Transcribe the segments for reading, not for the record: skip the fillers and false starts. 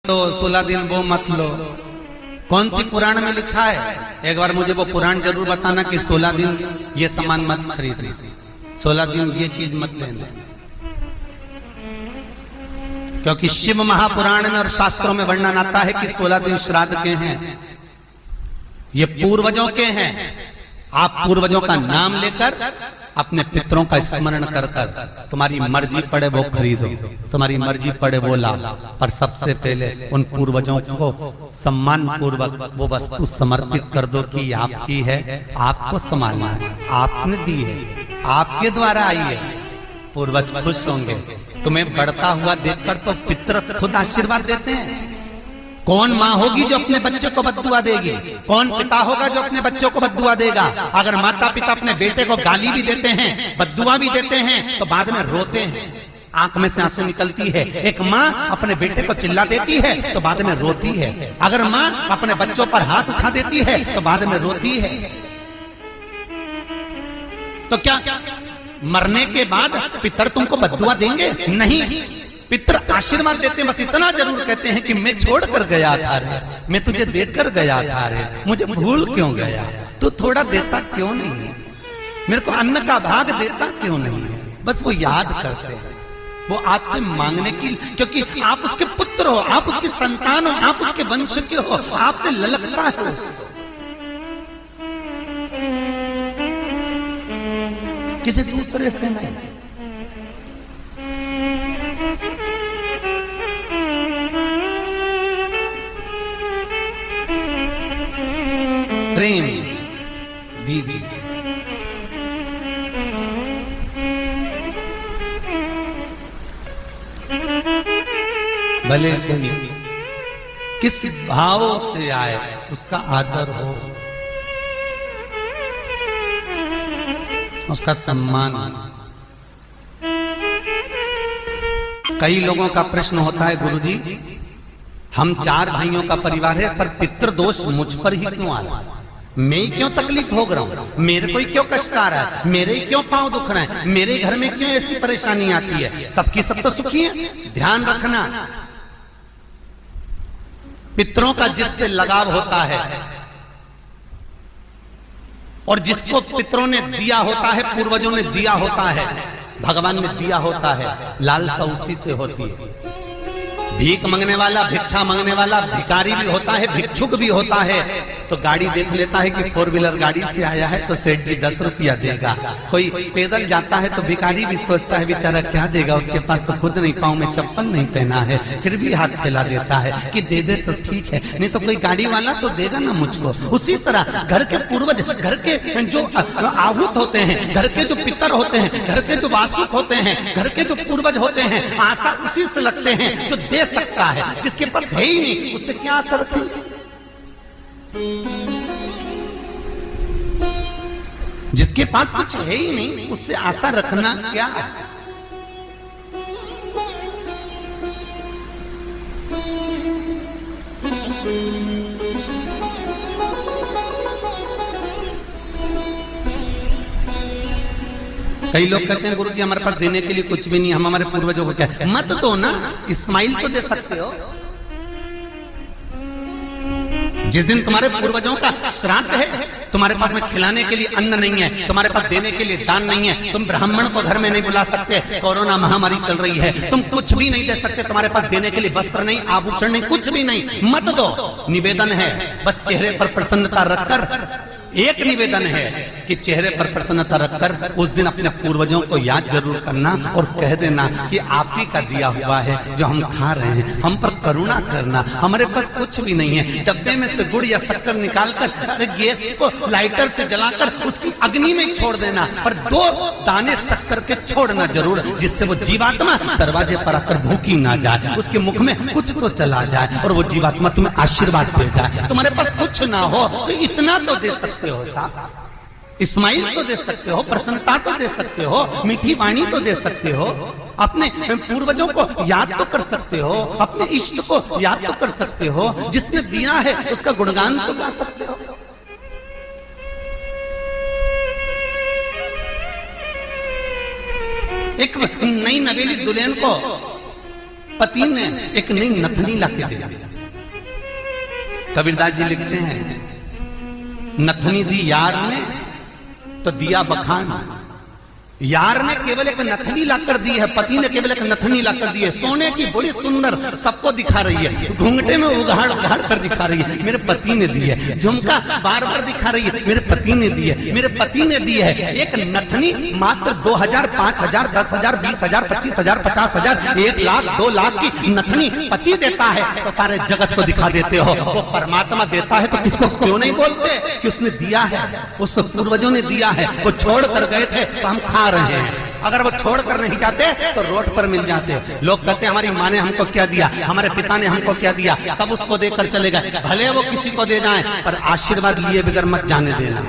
तो 16 दिन वो मत लो। कौन सी पुराण में लिखा है? एक बार मुझे वो पुराण जरूर बताना कि 16 दिन ये सामान मत खरीदना, 16 दिन ये चीज मत लेना। क्योंकि शिव महापुराण में और शास्त्रों में वर्णन आता है कि 16 दिन श्राद्ध के हैं, ये पूर्वजों के हैं। आप पूर्वजों का नाम लेकर अपने पितरों का स्मरण कर कर तुम्हारी मर्जी पड़े वो खरीदो, तुम्हारी मर्जी पड़े वो लाओ, पर सबसे पहले उन पूर्वजों को सम्मान पूर्वक वो वस्तु समर्पित कर दो कि आपकी है, आपको संभालना है, आपने दी है, आपके द्वारा आई है। पूर्वज खुश होंगे। तुम्हें बढ़ता हुआ देखकर तो पितर खुद आशीर्वाद देते हैं। कौन माँ होगी जो अपने बच्चे को बद्दुआ देगी? कौन पिता होगा जो अपने बच्चों को बद्दुआ देगा? अगर माता पिता अपने बेटे को गाली भी देते हैं, बद्दुआ भी देते हैं, तो बाद में रोते हैं, आंख में से आंसू निकलती है। एक माँ अपने बेटे को चिल्ला देती है तो बाद में रोती है। अगर माँ अपने बच्चों पर हाथ उठा देती है तो बाद में रोती है। तो क्या मरने के बाद पितर तुमको बद्दुआ देंगे? नहीं, पितर आशीर्वाद देते हैं। बस इतना जरूर कहते हैं कि मैं छोड़ कर गया था रे, मैं तुझे देकर गया था रे, मुझे भूल क्यों गया? तू थोड़ा देता क्यों नहीं है? मेरे को अन्न का भाग देता क्यों नहीं है? बस वो याद करते हैं, वो आपसे मांगने की, क्योंकि आप उसके पुत्र हो, आप उसकी संतान हो, आप उसके वंश के हो, आपसे ललकता है उसको, किसी दूसरे से नहीं। प्रेम दीजिए। भले कोई किस भाव से आए उसका आदर हो, उसका सम्मान। कई लोगों का प्रश्न होता है, गुरुजी हम 4 भाइयों का परिवार है, पर पितृ दोष मुझ पर ही क्यों आ रहा है? मैं ही क्यों तकलीफ भोग रहा हूं? मेरे को ही क्यों कष्ट आ रहा है? मेरे ही क्यों पांव दुख रहे हैं? मेरे घर में क्यों ऐसी परेशानी आती है? सबकी सब तो सुखी है। ध्यान रखना, पितरों का जिससे लगाव होता है और जिसको पितरों ने दिया होता है, पूर्वजों ने दिया होता है, भगवान ने दिया होता है, लालसा उसी से होती है। भीख मांगने वाला, भिक्षा मांगने वाला भिखारी भी होता है, भिक्षुक भी होता है। तो गाड़ी देख लेता है कि 4 व्हीलर गाड़ी से आया है तो सेठ जी 10 रुपया देगा। कोई पैदल जाता है तो भिखारी भी सोचता है बेचारा क्या देगा, उसके पास तो खुद नहीं, पाँव में चप्पल नहीं पहना है, फिर भी हाथ फैला देता है कि दे दे तो ठीक है, नहीं तो कोई गाड़ी वाला तो देगा ना मुझको। उसी तरह घर के पूर्वज, घर के जो आहूत होते हैं, घर के जो पितर होते हैं, घर के जो वासुक होते हैं, घर के जो पूर्वज होते हैं, आशा उसी से लगते हैं जो दे सकता है। जिसके पास है ही नहीं उससे क्या आशा रखें? जिसके पास कुछ है ही नहीं उससे आशा रखना क्या? कई लोग कहते हैं गुरुजी हमारे पास देने के लिए कुछ भी नहीं, हम हमारे पूर्वजों को क्या? मत दो ना, इस्माइल तो दे सकते हो। जिस दिन तुम्हारे पूर्वजों का श्राद्ध है, तुम्हारे पास में खिलाने के लिए अन्न नहीं है, तुम्हारे पास देने के लिए दान नहीं है, तुम ब्राह्मण को घर में नहीं बुला सकते, कोरोना महामारी चल रही है, तुम कुछ भी नहीं दे सकते, तुम्हारे पास देने के लिए वस्त्र नहीं, आभूषण नहीं, कुछ भी नहीं, मत दो। निवेदन है बस चेहरे पर प्रसन्नता रखकर, एक निवेदन है कि चेहरे पर प्रसन्नता रखकर उस दिन अपने पूर्वजों को याद जरूर करना और कह देना कि आप ही का दिया हुआ है जो हम खा रहे हैं, हम पर करुणा करना, हमारे पास कुछ भी नहीं है। डब्बे में से गुड़ या शक्कर निकालकर अरे गैस को लाइटर से जलाकर उसकी अग्नि में छोड़ देना, पर 2 दाने शक्कर के छोड़ना जरूर, जिससे वो जीवात्मा दरवाजे पर आकर भूखी ना जाए, उसके मुख में कुछ तो चला जाए और वो जीवात्मा तुम्हें आशीर्वाद दे जाए। तुम्हारे पास कुछ ना हो तो इतना तो दे सकते हो साहब, इस्माइल तो दे सकते हो, प्रसन्नता तो दे सकते हो, मीठी वाणी तो दे सकते हो, अपने पूर्वजों को याद तो कर सकते हो, अपने इष्ट को याद तो कर सकते हो, जिसने दिया है उसका गुणगान तो गा सकते हो। एक नई नवेली दुल्हन को पति ने एक नई नथनी लाके दे दी। कबीरदास जी लिखते हैं, नथनी दी यार ने तो दिया बखान। यार ने केवल एक नथनी लाकर दी है, पति ने केवल एक नथनी लाकर दी है, सोने की बड़ी सुंदर, सबको दिखा रही है, घूंघटे में उघाड़ उघाड़ कर दिखा रही है, मेरे पति ने दी है। झुमका बार बार दिखा रही है, मेरे पति ने दी है, मेरे पति ने दी है। एक नथनी मात्र 2000, 5000, 10,000, 20,000, 25,000, 50,000, 1 लाख, 2 लाख की नथनी पति देता है तो सारे जगत को दिखा देते हो। वो परमात्मा देता है तो किसको क्यों नहीं बोलते कि उसने दिया है, उस पूर्वजों ने दिया है। वो छोड़ कर गए थे तो हम खा रहे हैं, अगर वो छोड़कर नहीं जाते तो रोड पर मिल जाते। लोग कहते हैं हमारी माँ ने हमको क्या दिया, हमारे पिता ने हमको क्या दिया, सब उसको देकर चले गए। भले वो किसी को दे जाएं पर आशीर्वाद लिए बगैर मत जाने देना।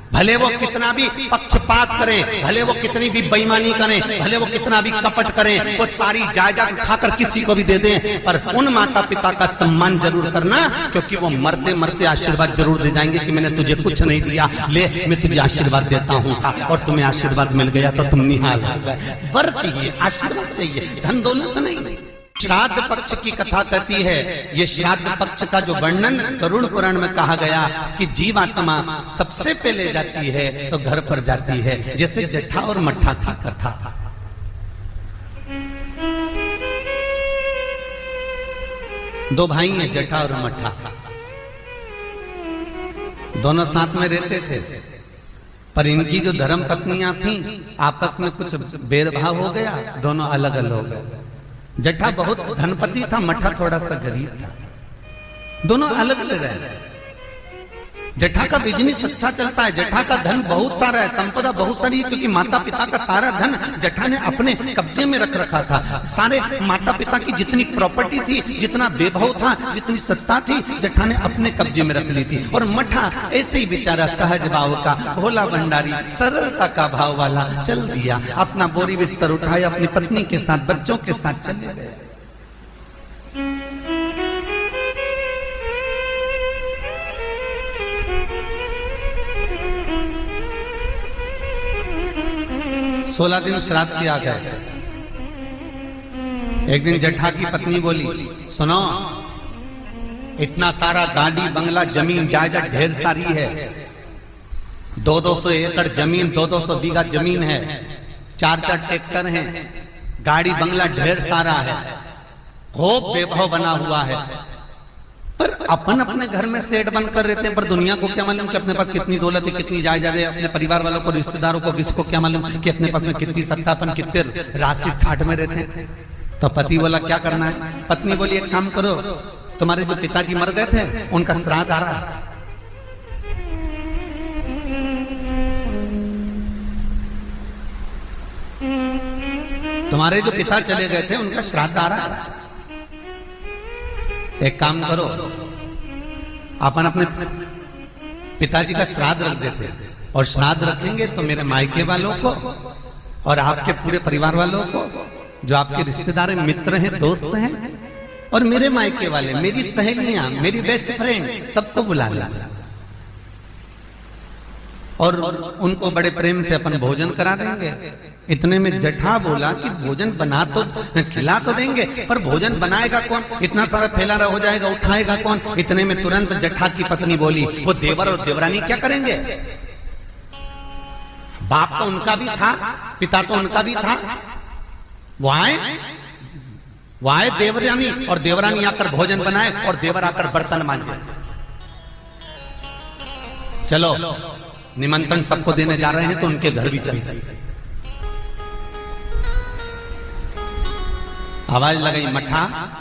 भले वो कितना भी पक्षपात करें, भले वो कितनी भी बेईमानी करें, भले वो कितना भी कपट करें, वो सारी जायदाद उठाकर किसी को भी दे दें, पर उन माता पिता का सम्मान जरूर करना, क्योंकि वो मरते मरते आशीर्वाद जरूर दे जाएंगे कि मैंने तुझे कुछ नहीं दिया, ले मैं तुझे आशीर्वाद देता हूँ। और तुम्हें आशीर्वाद मिल गया तो तुम निहाल हो गए। वर चाहिए, आशीर्वाद चाहिए, धन दौलत नहीं। श्राद्ध पक्ष की कथा कहती है, ये श्राद्ध पक्ष का जो वर्णन गरुड़ पुराण में कहा गया कि जीवात्मा सबसे पहले जाती है तो घर पर जाती है, जैसे जट्ठा और मट्ठा की कथा। दो भाई हैं, जट्ठा और मट्ठा, दोनों साथ में रहते थे, पर इनकी जो धर्म पत्नियां थीं आपस में कुछ भेदभाव हो गया, दोनों अलग अलग हो गए। जट्ठा बहुत धनपति था, मट्ठा थोड़ा सा गरीब था, दोनों अलग अलग रहे। जट्ठा का बिजनेस अच्छा चलता है, जट्ठा का धन बहुत सारा है, संपदा बहुत सारी है, क्योंकि माता पिता का सारा धन जट्ठा ने अपने कब्जे में रख रखा था। सारे माता पिता की जितनी प्रॉपर्टी थी, जितना वैभव था, जितनी सत्ता थी, जट्ठा ने अपने कब्जे में रख ली थी। और मट्ठा ऐसे ही बेचारा सहज भाव का, भोला भंडारी, सरलता का भाव वाला चल दिया, अपना बोरी बिस्तर उठाया, अपनी पत्नी के साथ, बच्चों के साथ चले गए। सोलह दिन श्राद्ध किया गया। एक दिन जट्ठा की पत्नी बोली, सुनो, इतना सारा गाड़ी बंगला जमीन जायदाद ढेर सारी है, 200 एकड़ जमीन, 200 बीघा जमीन है, 4 ट्रैक्टर हैं, गाड़ी बंगला ढेर सारा है, खूब वैभव बना हुआ है, पर अपन अपने घर में सेठ बनकर रहते हैं, पर दुनिया को क्या मालूम कि अपने पास कितनी दौलत है, कितनी जायदाद है, अपने परिवार वालों को, रिश्तेदारों को, किसको क्या मालूम कि अपने पास में कितनी सत्ता, अपन कितने राशि ठाट में रहते हैं। तो पति बोला क्या करना है? पत्नी बोली एक काम करो, तुम्हारे जो पिताजी मर गए थे उनका श्राद्ध आ रहा है, तुम्हारे जो पिता चले गए थे उनका श्राद्ध आ रहा है, एक काम करो, अपन अपने पिताजी का श्राद्ध रख देते, और श्राद्ध रखेंगे तो मेरे मायके वालों को और आपके पूरे परिवार वालों को, जो आपके रिश्तेदार हैं, मित्र हैं, दोस्त हैं, और मेरे मायके वाले, मेरी सहेलियां, मेरी बेस्ट फ्रेंड, सबको बुला ला, और उनको बड़े प्रेम से अपन भोजन करा देंगे। इतने में जट्ठा बोला कि भोजन बना तो, खिला तो देंगे, पर भोजन बनाएगा कौन? इतना सारा फैला हो जाएगा, उठाएगा कौन? इतने में तुरंत जट्ठा की पत्नी बोली, वो देवर और देवरानी क्या करेंगे? बाप तो उनका भी था, पिता तो उनका भी था, वो आए देवरानी, और देवरानी आकर भोजन बनाए और देवर आकर बर्तन मांजे। चलो निमंत्रण सबको देने जा रहे हैं तो उनके घर भी चल जाए। आवाज लगाई, मट्ठा,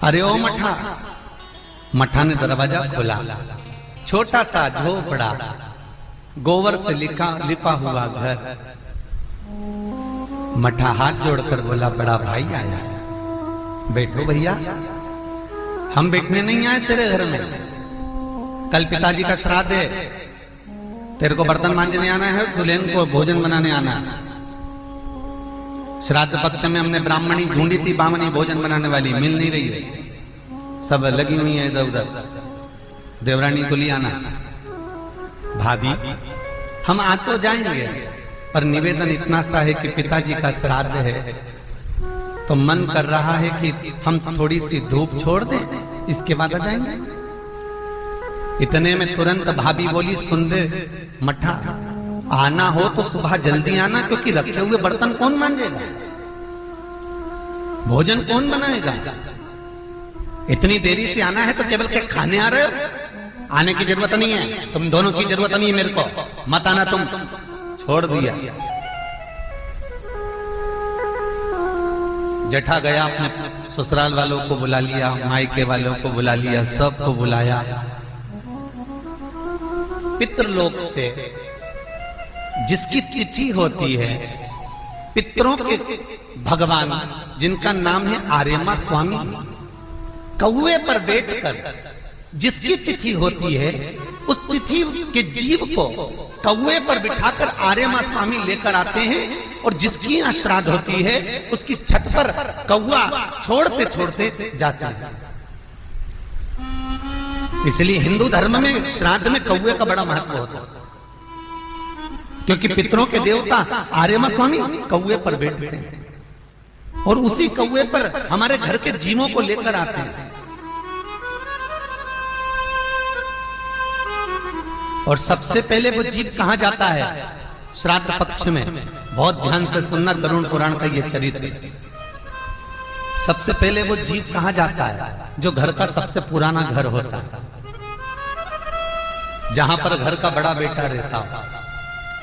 अरे ओ मट्ठा। मट्ठा ने दरवाजा खोला, छोटा सा झोपड़ा, गोबर से लिपा हुआ घर। मट्ठा हाथ जोड़कर बोला, बड़ा भाई आया है, बैठो भैया, हम बैठने नहीं आए तेरे घर में, कल पिताजी का श्राद्ध है, तेरे को बर्तन मांजने आना है, दुल्हन को भोजन बनाने आना है। श्राद्ध पक्ष में हमने ब्राह्मणी ढूंढी थी, बामनी भोजन बनाने वाली मिल नहीं रही है, सब लगी हुई है इधर उधर, देवरानी को ले आना। भाभी हम आ तो जाएंगे, पर निवेदन इतना सा है कि पिताजी का श्राद्ध है, तो मन कर रहा है कि हम थोड़ी सी धूप छोड़ दें, इसके बाद आ जाएंगे। इतने में तुरंत भाभी बोली, सुन रे मठा, आना हो तो सुबह जल्दी आना, क्योंकि रखे हुए बर्तन कौन मांजेगा, भोजन कौन बनाएगा। इतनी देरी से आना है तो केवल के खाने आ रहे हो, आने की जरूरत नहीं है, तुम दोनों की जरूरत नहीं है मेरे को, मत आना तुम। छोड़ दिया। जेठा गया, अपने ससुराल वालों को बुला लिया, मायके वालों को बुला लिया, सबको बुलाया। पितृलोक से जिसकी तिथि होती है, पितरों के भगवान जिनका नाम है आर्यमा स्वामी, कौवे पर बैठकर जिसकी तिथि होती है, उस तिथि के जीव को कौवे पर बिठाकर आर्यमा स्वामी लेकर आते हैं, और जिसकी यहाँ श्राद्ध होती है उसकी छत पर कौवा छोड़ते छोड़ते जाता है। इसलिए हिंदू धर्म में श्राद्ध में कौवे का बड़ा महत्व होता है, क्योंकि पितरों के देवता आर्यमा स्वामी कौवे पर बैठते हैं, और उसी कौवे पर हमारे घर के जीवों को लेकर आते हैं। और सबसे पहले वो जीव कहां जाता है श्राद्ध पक्ष में, बहुत ध्यान से सुनना गरुड़ पुराण का ये चरित्र। सबसे पहले वो जीव कहां जाता है, जो घर का सबसे पुराना घर होता है, जहां पर घर का बड़ा बेटा रहता हो,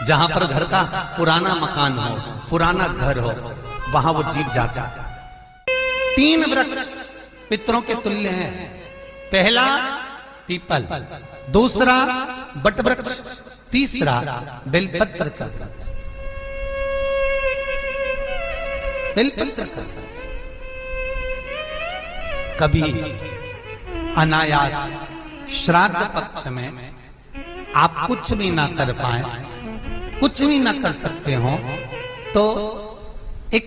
जहां पर घर का पुराना मकान हो, पुराना घर हो, वहां वो जीव जाता है। 3 वृक्ष पितरों के तुल्य हैं। पहला पीपल, दूसरा बट वृक्ष, तीसरा बेलपत्र का वृक्ष। बेलपत्र का वृक्ष कभी अनायास श्राद्ध पक्ष में आप कुछ भी ना कर पाए, कुछ भी ना कर सकते हो, तो एक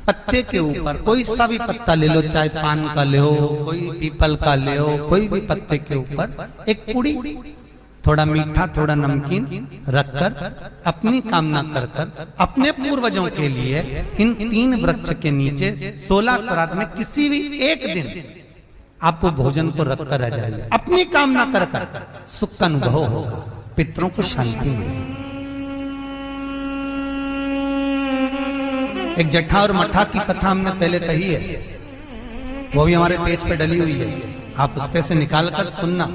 पत्ते के ऊपर कोई सा भी पत्ता ले लो, चाहे पान का ले हो, कोई पीपल का ले हो, कोई भी पत्ते के ऊपर एक पुड़ी, थोड़ा मीठा थोड़ा नमकीन रखकर अपनी कामना कर कर अपने पूर्वजों के लिए इन 3 वृक्ष के नीचे 16 श्राद्ध में किसी भी एक दिन आपको भोजन को रखकर आ जाइए, अपनी कामना कर कर सुख का अनुभव होगा, पितरों को शांति मिलेगी। एक जट्ठा और मट्ठा की कथा हमने पहले कही है, वो भी हमारे पेज पे डली हुई है, आप उस पे से निकाल कर सुनना।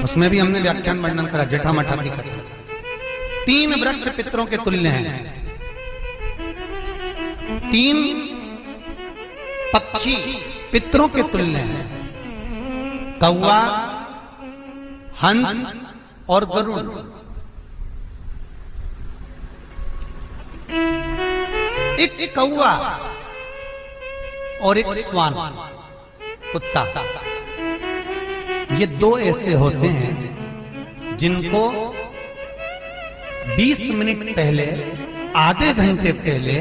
उसमें भी हमने व्याख्यान वर्णन करा जट्ठा मट्ठा की कथा। 3 वृक्ष पितरों के तुल्य हैं, 3 पक्षी पितरों के तुल्य हैं, कौवा, हंस और गरुड़। एक कौवा और एक श्वान कुत्ता, ये 2 ऐसे होते हैं जिनको 20 मिनट पहले, आधे घंटे पहले,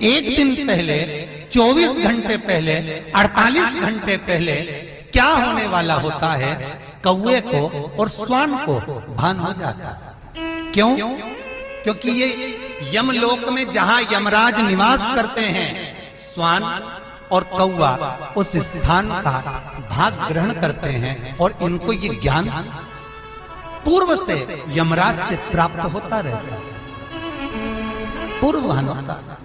1 दिन पहले, 24 घंटे पहले, 48 घंटे पहले क्या होने वाला होता है, कौवे को और श्वान को भान हो जाता है। क्यों? क्योंकि ये यमलोक में जहां यमराज निवास करते हैं, श्वान और कौवा उस स्थान का भाग ग्रहण करते हैं, और इनको ये ज्ञान पूर्व से यमराज से प्राप्त होता रहता है, पूर्ववान होता है,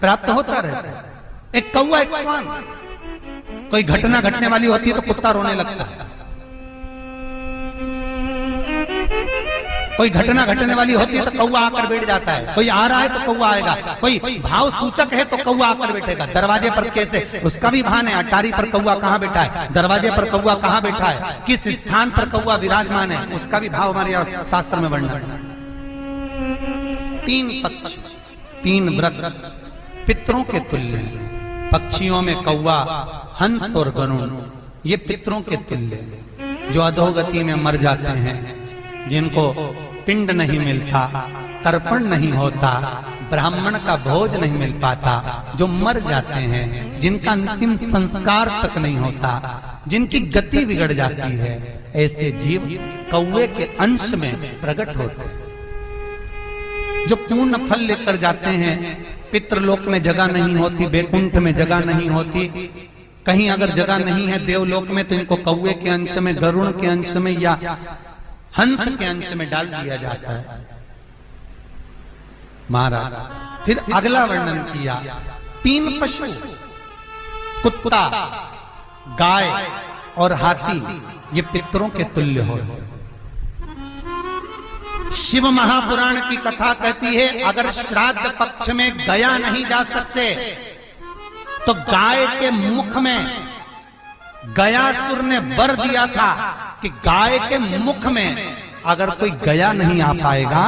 प्राप्त होता रहता है। एक कौवा एक श्वान, कोई घटना घटने वाली होती है तो कुत्ता रोने लगता है, कोई घटना घटने वाली होती है तो कौवा आकर बैठ जाता है, कोई आ रहा है तो कौवा आएगा, कोई भाव सूचक है तो कौवा आकर बैठेगा। दरवाजे पर कैसे, उसका भी भान है, अटारी पर कौवा कहां बैठा है, दरवाजे पर कौवा कहां बैठा है, किस स्थान पर कौवा विराजमान है, उसका भी भाव हमारे शास्त्र में वर्णन है। 3 पक्षी, 3 वृक्ष पितरों के तुल्य हैं। पक्षियों में कौवा, हंस और गरुड़, ये पितरों के तुल्य हैं, जो अधोगति में मर जाते हैं, जिनको पिंड नहीं मिलता, तर्पण नहीं होता, ब्राह्मण का भोज नहीं मिल पाता, जो मर जाते हैं, जिनका अंतिम संस्कार तक नहीं होता, जिनकी गति बिगड़ जाती है, ऐसे जीव कौवे के अंश में प्रकट होते हैं। जो पूर्ण फल लेकर जाते हैं, पितृलोक में जगह नहीं होती, बैकुंठ में जगह नहीं होती, कहीं अगर जगह नहीं है देवलोक में, तो इनको कौवे के अंश में, गरुड़ के अंश में या हंस के अंश में डाल दिया जाता है। महाराज फिर अगला वर्णन किया, 3 पशु, कुत्ता, गाय और हाथी, ये पितरों के तुल्य होते हैं। शिव महापुराण की कथा कहती है, अगर श्राद्ध पक्ष में गया नहीं जा सकते तो गाय के मुख में गयासुर ने वर दिया था कि गाय के मुख में अगर कोई गया नहीं आ पाएगा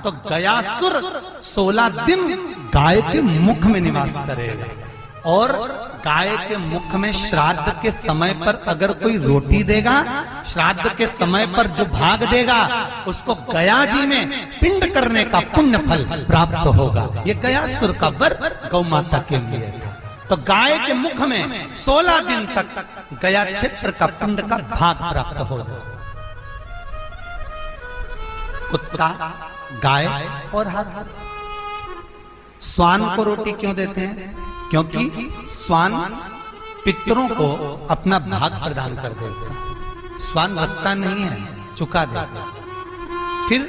तो गयासुर 16 दिन गाय के मुख में निवास करेगा। और गाय के मुख में श्राद्ध के समय पर अगर कोई रोटी देगा, श्राद्ध के समय पर जो भाग देगा, उसको गया जी में पिंड करने का पुण्य फल प्राप्त होगा। ये गयासुर का वर गौ माता के लिए था। तो गाय के मुख में 16 दिन तक गया क्षेत्र का पिंड का भाग प्राप्त होगा। कुत्ता, गाय और हाथी। स्वान को रोटी क्यों देते हैं? क्योंकि स्वान पितरों को अपना भाग प्रदान कर देता है। स्वान रखता नहीं है, चुका देता। फिर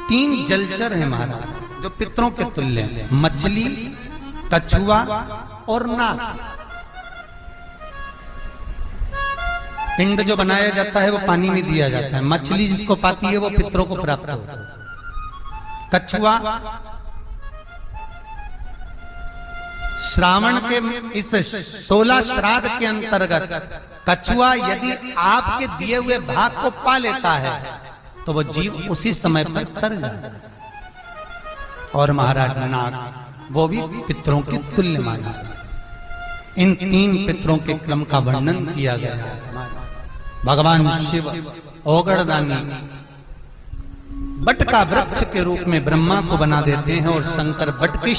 3 जलचर है महाराज जो पितरों के तुल्य हैं, मछली, कछुआ और नाग। पिंड जो बनाया जाता है वो पानी में दिया जाता है। मछली जिसको पाती है वो पितरों को प्राप्त होता है। कछुआ श्रावण के इस 16 श्राद्ध के अंतर्गत कछुआ यदि आपके दिए हुए भाग को पा लेता है तो वो जीव उसी समय पर तर जाता है। और महाराज नाग, वो भी पितरों के तुल्य माना। इन 3 पितरों के क्रम का वर्णन किया गया है। भगवान शिव ओगड़दानी बट का वृक्ष के रूप में ब्रह्मा को बना देते हैं और शंकर बट की